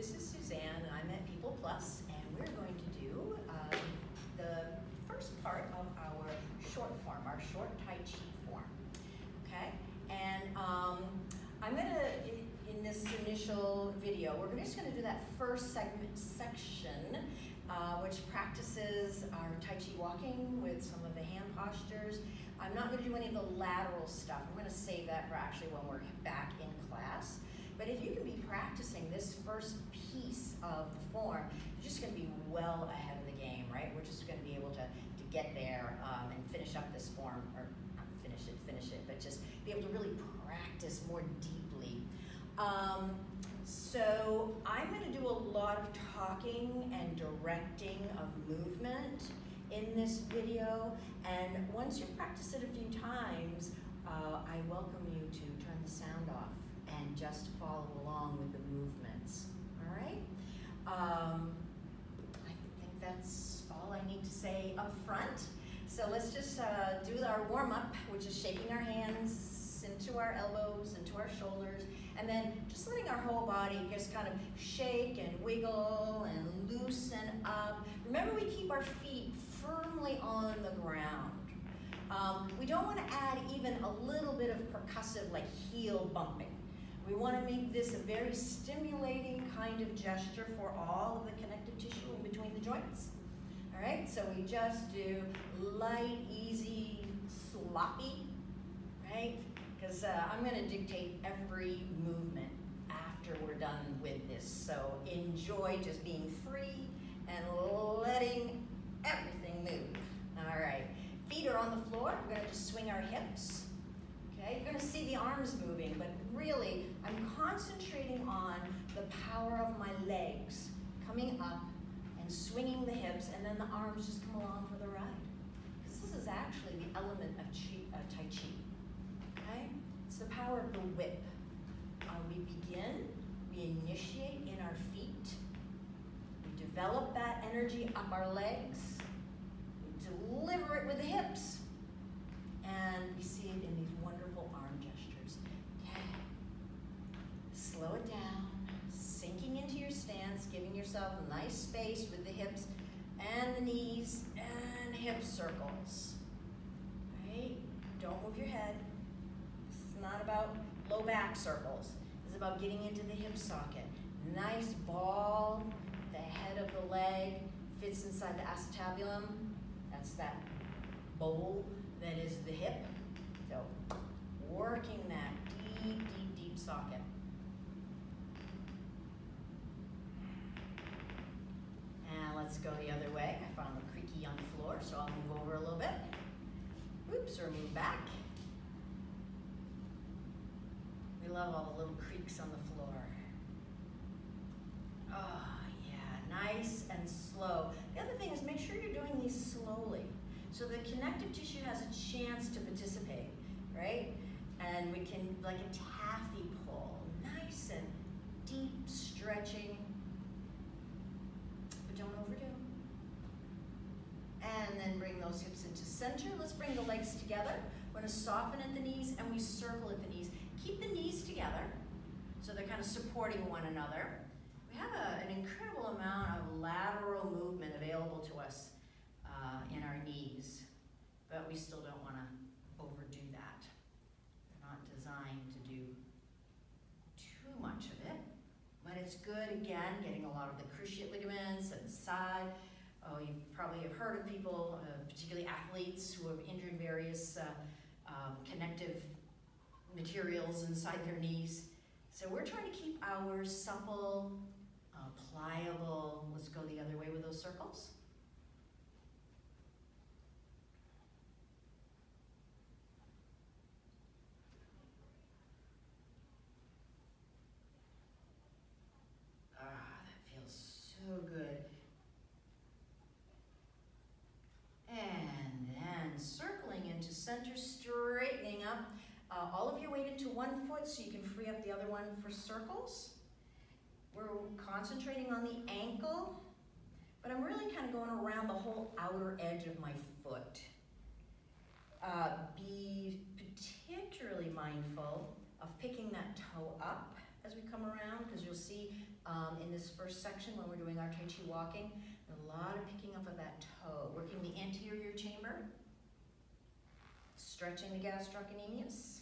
This is Suzanne, and I'm at People Plus, and we're going to do the first part of our short form, our short Tai Chi form, okay? And I'm gonna, in this initial video, we're just gonna do that first section, which practices our Tai Chi walking with some of the hand postures. I'm not gonna do any of the lateral stuff. I'm gonna save that for actually when we're back in class. But if you can be practicing this first piece of the form, you're just gonna be well ahead of the game, right? We're just gonna be able to get there and finish up this form, or not finish it, but just be able to really practice more deeply. So I'm gonna do a lot of talking and directing of movement in this video, and once you've practiced it a few times, I welcome you to turn the sound off and just follow along with the movements, all right? I think that's all I need to say up front. So let's just do our warm-up, which is shaking our hands into our elbows, into our shoulders, and then just letting our whole body just kind of shake and wiggle and loosen up. Remember, we keep our feet firmly on the ground. We don't want to add even a little bit of percussive, like heel bumping. We want to make this a very stimulating kind of gesture for all of the connective tissue in between the joints. All right, so we just do light, easy, sloppy, right? Because I'm going to dictate every movement after we're done with this. So enjoy just being free and letting everything move. All right, feet are on the floor. We're going to just swing our hips. Okay, you're going to see the arms moving, but really I'm concentrating on the power of my legs coming up and swinging the hips, and then the arms just come along for the ride. Because this is actually the element of Tai Chi. Okay? It's the power of the whip. We begin, we initiate in our feet, we develop that energy up our legs, we deliver it with the hips, and we see it in these wonderful arm gestures. Okay. Slow it down, sinking into your stance, giving yourself a nice space with the hips and the knees and hip circles. Right? Don't move your head. This is not about low back circles. This is about getting into the hip socket. Nice ball, the head of the leg fits inside the acetabulum. That's that bowl that is the hip. So working that deep, deep, deep socket. And let's go the other way. I found the creaky on the floor, so I'll move over a little bit. Oops, or move back. We love all the little creaks on the floor. Oh, yeah, nice and slow. The other thing is make sure you're doing these slowly, so the connective tissue has a chance to participate, right? And we can, like a taffy pull, nice and deep stretching, but don't overdo. And then bring those hips into center. Let's bring the legs together. We're gonna soften at the knees and we circle at the knees. Keep the knees together so they're kind of supporting one another. We have an incredible amount of lateral movement available to us in our knees, but we still don't want to overdo that. They're not designed to do too much of it, but it's good, again, getting a lot of the cruciate ligaments and the side. Oh, you probably have heard of people, particularly athletes, who have injured various connective materials inside their knees. So we're trying to keep ours supple, pliable. Let's go the other way with those circles. So good. And then circling into center, straightening up all of your weight into one foot so you can free up the other one for circles. We're concentrating on the ankle, but I'm really kind of going around the whole outer edge of my foot. Be particularly mindful of picking that toe up as we come around, because you'll see in this first section when we're doing our Tai Chi walking. A lot of picking up of that toe, working the anterior chamber, stretching the gastrocnemius.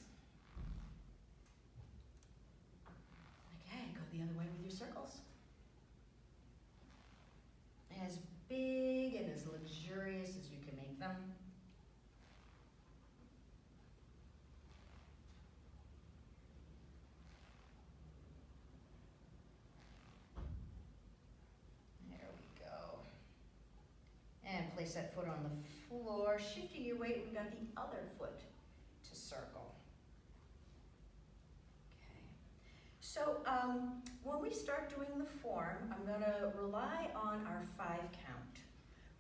Okay, go the other way with your circles. As big and as luxurious as you can make them. There we go. And place that foot on the floor, shifting your weight. We've got the other foot to circle. Okay. So when we start doing the form, I'm going to rely on our 5 count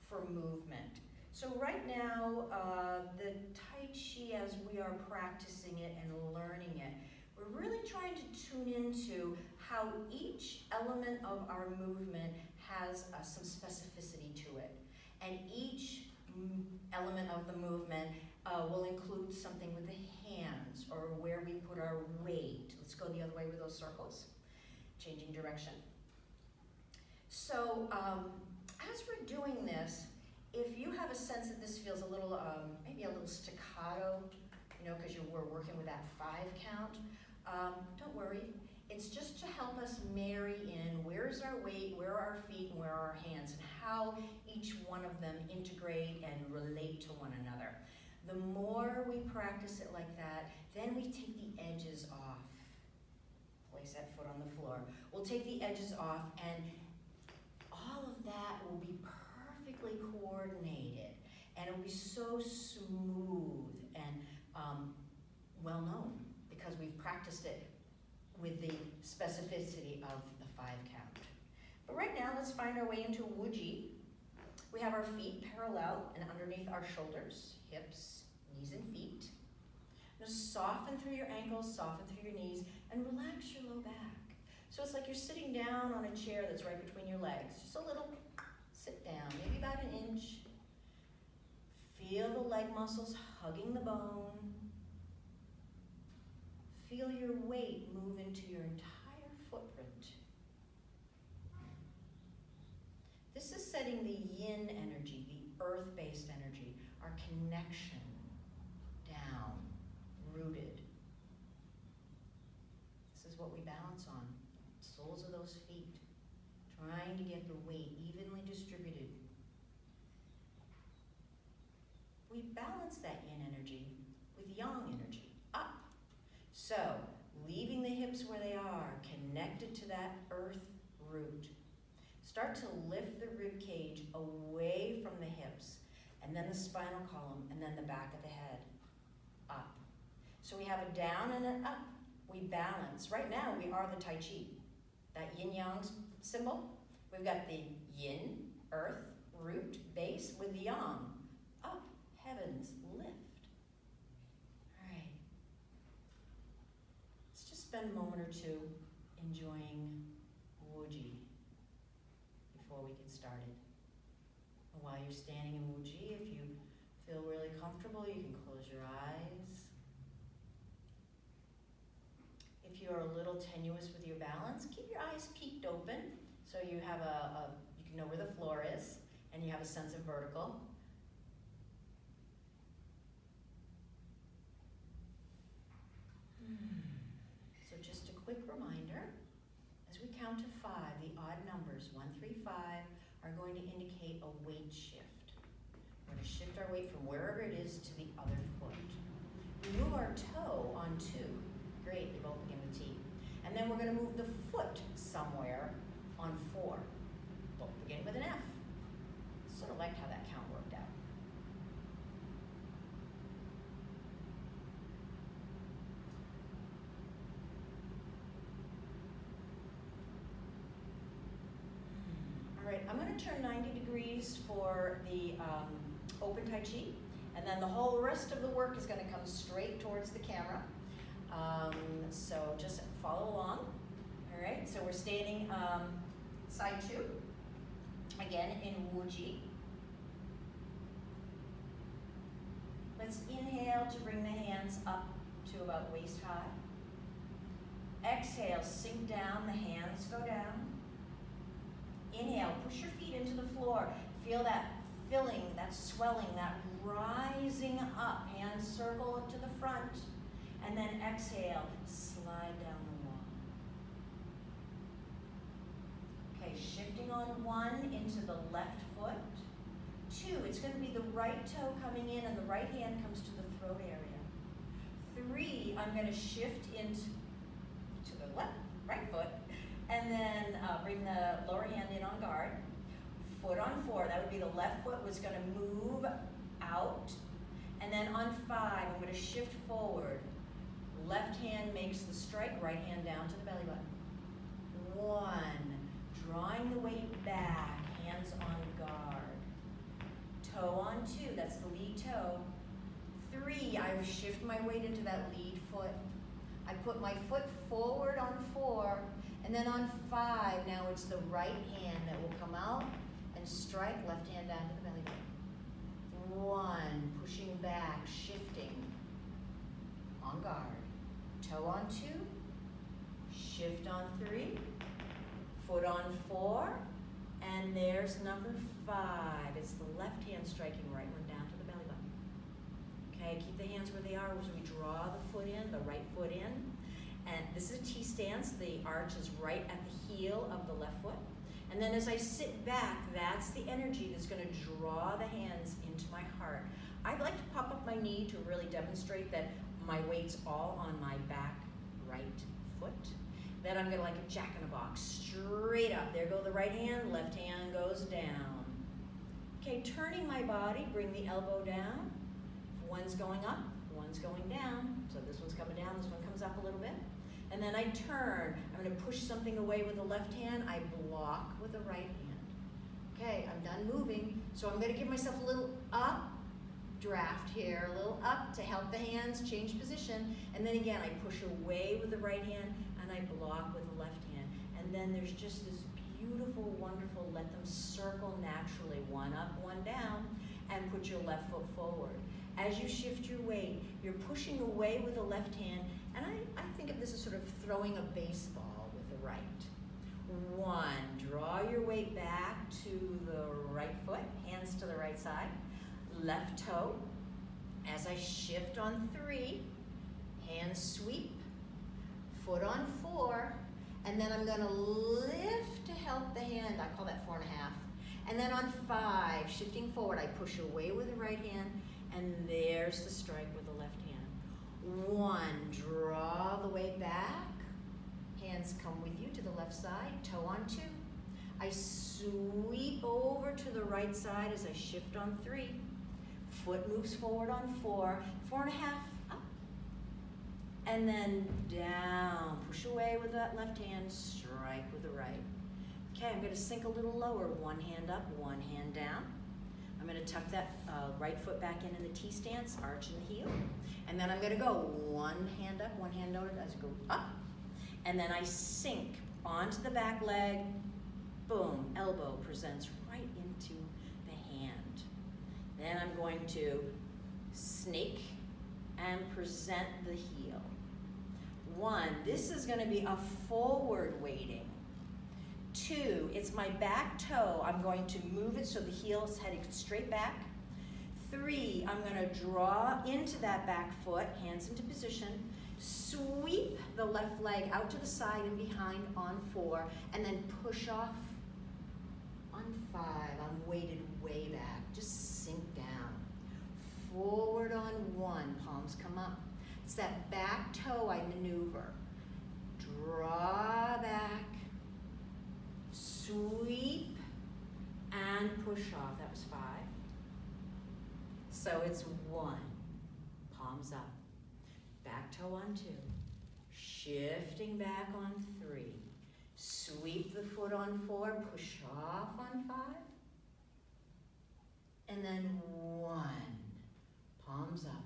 for movement. So right now, the Tai Chi, as we are practicing it and learning it, we're really trying to tune into how each element of our movement has some specificity to it. And each element of the movement will include something with the hands or where we put our weight. Let's go the other way with those circles. Changing direction. So as we're doing this, if you have a sense that this feels a little, maybe a little staccato, you know, because we're working with that 5 count, don't worry. It's just to help us marry in where's our weight, where are our feet, and where are our hands, and how each one of them integrate and relate to one another. The more we practice it like that, then we take the edges off. Place that foot on the floor. We'll take the edges off, and all of that will be perfectly coordinated, and it'll be so smooth and well known because we've practiced it with the specificity of the 5 count. But right now, let's find our way into Wuji. We have our feet parallel and underneath our shoulders, hips, knees, and feet. Just soften through your ankles, soften through your knees, and relax your low back. So it's like you're sitting down on a chair that's right between your legs. Just a little sit down, maybe about an inch. Feel the leg muscles hugging the bone. Feel your weight move into your entire footprint. This is setting the yin energy, the earth-based energy, our connection down, rooted. This is what we balance on, soles of those feet, trying to get the weight evenly distributed. We balance that yin energy with yang energy, up. So, leaving the hips where they are, connected to that earth root. Start to lift the rib cage away from the hips, and then the spinal column, and then the back of the head, up. So we have a down and an up. We balance. Right now, we are the Tai Chi. That yin-yang symbol, we've got the yin, earth, root, base, with the yang, up, heavens, lift. Spend a moment or two enjoying Wuji before we get started. And while you're standing in Wuji, if you feel really comfortable, you can close your eyes. If you're a little tenuous with your balance, keep your eyes peeked open so you have you can know where the floor is and you have a sense of vertical. Just a quick reminder, as we count to 5, the odd numbers, 1, 3, 5, are going to indicate a weight shift. We're going to shift our weight from wherever it is to the other foot. We move our toe on 2. Great, they both begin with T. And then we're going to move the foot somewhere on 4. Both begin with an F. Sort of liked how that count worked out. Alright, I'm going to turn 90 degrees for the open Tai Chi, and then the whole rest of the work is going to come straight towards the camera. So just follow along. Alright, so we're standing side 2, again in Wuji. Let's inhale to bring the hands up to about waist high. Exhale, sink down, the hands go down. inhale, push your feet into the floor. Feel that filling, that swelling, that rising up. Hands circle up to the front. And then exhale, slide down the wall. Okay, shifting on 1 into the left foot. 2, it's going to be the right toe coming in and the right hand comes to the throat area. 3, I'm going to shift into the right foot, and then bring the lower hand in on guard. Foot on 4, that would be the left foot was going to move out. And then on 5, I'm going to shift forward. Left hand makes the strike, right hand down to the belly button. 1, drawing the weight back, hands on guard. Toe on 2, that's the lead toe. 3, I shift my weight into that lead foot. I put my foot forward on 4, and then on 5, now it's the right hand that will come out and strike, left hand down to the belly button. 1, pushing back, shifting, on guard. Toe on 2, shift on 3, foot on 4, and there's number 5. It's the left hand striking, right one down to the belly button. Okay, keep the hands where they are as we draw the foot in, the right foot in. And this is a T stance. The arch is right at the heel of the left foot. And then as I sit back, that's the energy that's going to draw the hands into my heart. I'd like to pop up my knee to really demonstrate that my weight's all on my back right foot. Then I'm going to, like a jack-in-a-box, straight up. There go the right hand, left hand goes down. Okay, turning my body, bring the elbow down. One's going up, one's going down. So this one's coming down, this one comes up a little bit. And then I turn. I'm going to push something away with the left hand. I block with the right hand. Okay, I'm done moving. So I'm going to give myself a little up draft here, a little up to help the hands change position. And then again, I push away with the right hand and I block with the left hand. And then there's just this beautiful, wonderful, let them circle naturally, one up, one down, and put your left foot forward. As you shift your weight, you're pushing away with the left hand, and I think of this as sort of throwing a baseball with the right. 1, draw your weight back to the right foot, hands to the right side, left toe. As I shift on 3, hands sweep, foot on 4, and then I'm going to lift to help the hand. I call that 4.5. And then on 5, shifting forward, I push away with the right hand, and there's the strike with the left hand. 1, draw the weight back. Hands come with you to the left side, toe on 2. I sweep over to the right side as I shift on 3. Foot moves forward on 4, 4.5 up. And then down, push away with that left hand, strike with the right. Okay, I'm going to sink a little lower, one hand up, one hand down. I'm going to tuck that right foot back in the T stance, arch in the heel. And then I'm going to go one hand up, one hand down as I go up. And then I sink onto the back leg. Boom, elbow presents right into the hand. Then I'm going to snake and present the heel. 1, this is going to be a forward weighting. 2, it's my back toe. I'm going to move it so the heel is heading straight back. 3, I'm going to draw into that back foot, hands into position, sweep the left leg out to the side and behind on 4, and then push off on 5. I'm weighted way back. Just sink down. Forward on 1, palms come up. It's that back toe I maneuver. Draw back, sweep, and push off. That was 5. So it's 1, palms up, back toe on 2, shifting back on 3, sweep the foot on 4, push off on 5, and then 1, palms up,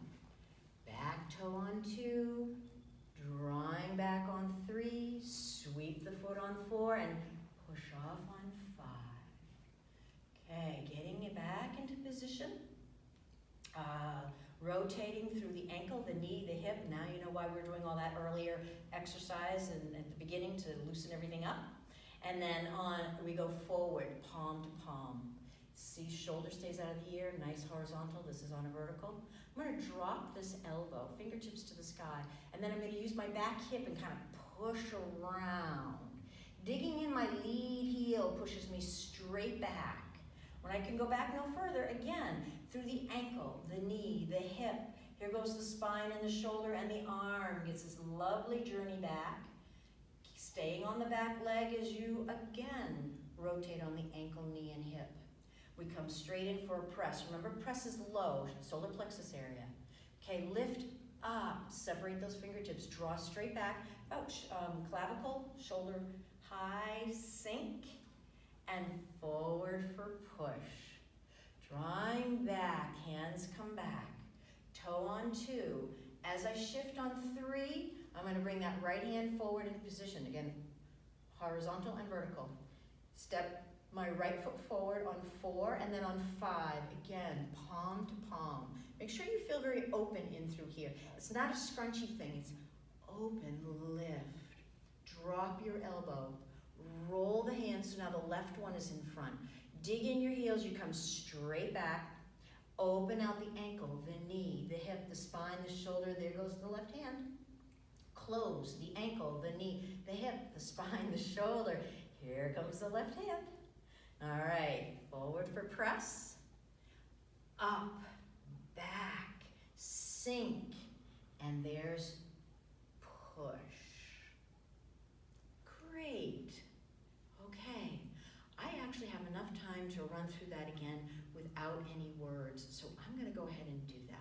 back toe on 2, drawing back on 3, sweep the foot on 4, and push off on 5. Okay, getting it back into position. Rotating through the ankle, the knee, the hip. Now you know why we were doing all that earlier exercise and at the beginning to loosen everything up. And then we go forward, palm to palm. See, shoulder stays out of the ear, nice horizontal. This is on a vertical. I'm gonna drop this elbow, fingertips to the sky, and then I'm gonna use my back hip and kind of push around. Digging in my lead heel pushes me straight back. When I can go back no further, again, through the ankle, the knee, the hip. Here goes the spine and the shoulder and the arm. Gets this lovely journey back. Staying on the back leg as you, again, rotate on the ankle, knee, and hip. We come straight in for a press. Remember, press is low, solar plexus area. Okay, lift up, separate those fingertips, draw straight back, about clavicle, shoulder, high, sink, and forward for push. Drawing back, hands come back, toe on 2. As I shift on 3, I'm gonna bring that right hand forward into position. Again, horizontal and vertical. Step my right foot forward on 4, and then on 5, again, palm to palm. Make sure you feel very open in through here. It's not a scrunchy thing, it's open, lift. Drop your elbow, roll the hands, so now the left one is in front. Dig in your heels, you come straight back. Open out the ankle, the knee, the hip, the spine, the shoulder. There goes the left hand. Close the ankle, the knee, the hip, the spine, the shoulder. Here comes the left hand. All right, forward for press. Up, back, sink, and there's push. Great. Okay, I actually have enough time to run through that again without any words, so I'm gonna go ahead and do that.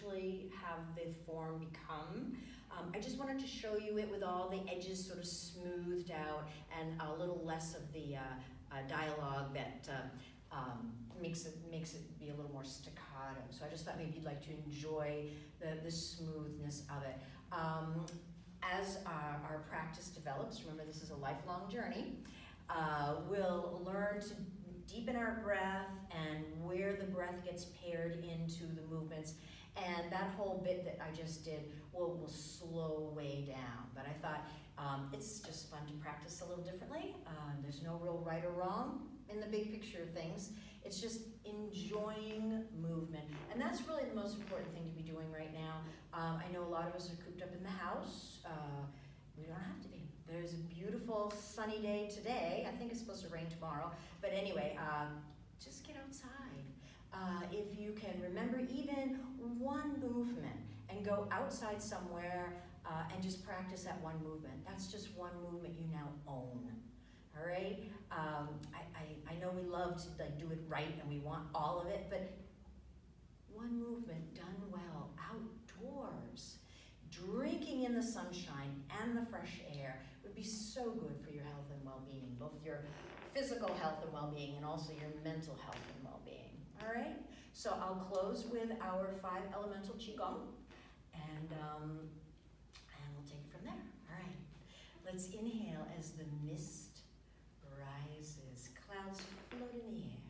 actually have the form become. I just wanted to show you it with all the edges sort of smoothed out and a little less of the dialogue that makes it be a little more staccato. So I just thought maybe you'd like to enjoy the smoothness of it. As our practice develops, remember this is a lifelong journey, we'll learn to deepen our breath and where the breath gets paired into the movements. And that whole bit that I just did will slow way down. But I thought it's just fun to practice a little differently. There's no real right or wrong in the big picture of things. It's just enjoying movement. And that's really the most important thing to be doing right now. I know a lot of us are cooped up in the house. We don't have to be. There's a beautiful sunny day today. I think it's supposed to rain tomorrow. But anyway, just get outside. If you can remember even one movement and go outside somewhere and just practice that one movement. That's just one movement you now own. All right? I know we love to do it right and we want all of it, but one movement done well outdoors, drinking in the sunshine and the fresh air would be so good for your health and well-being, both your physical health and well-being and also your mental health and well-being. All right? So I'll close with our 5 elemental Qigong and we'll take it from there. All right. Let's inhale as the mist rises, clouds float in the air,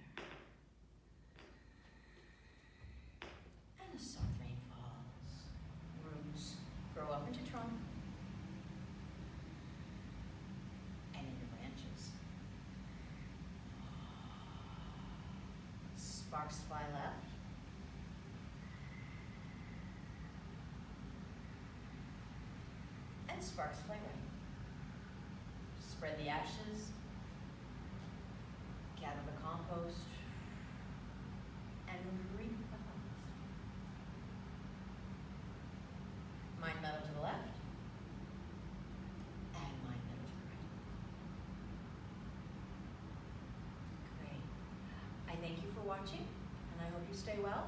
and a soft rain falls. Roots grow up into trunk and into branches. Sparks fly left. And sparks fly right. Spread the ashes. Gather the compost. And reap the harvest. Mind meadow to the left. And mind meadow to the right. Great. I thank you for watching, and I hope you stay well.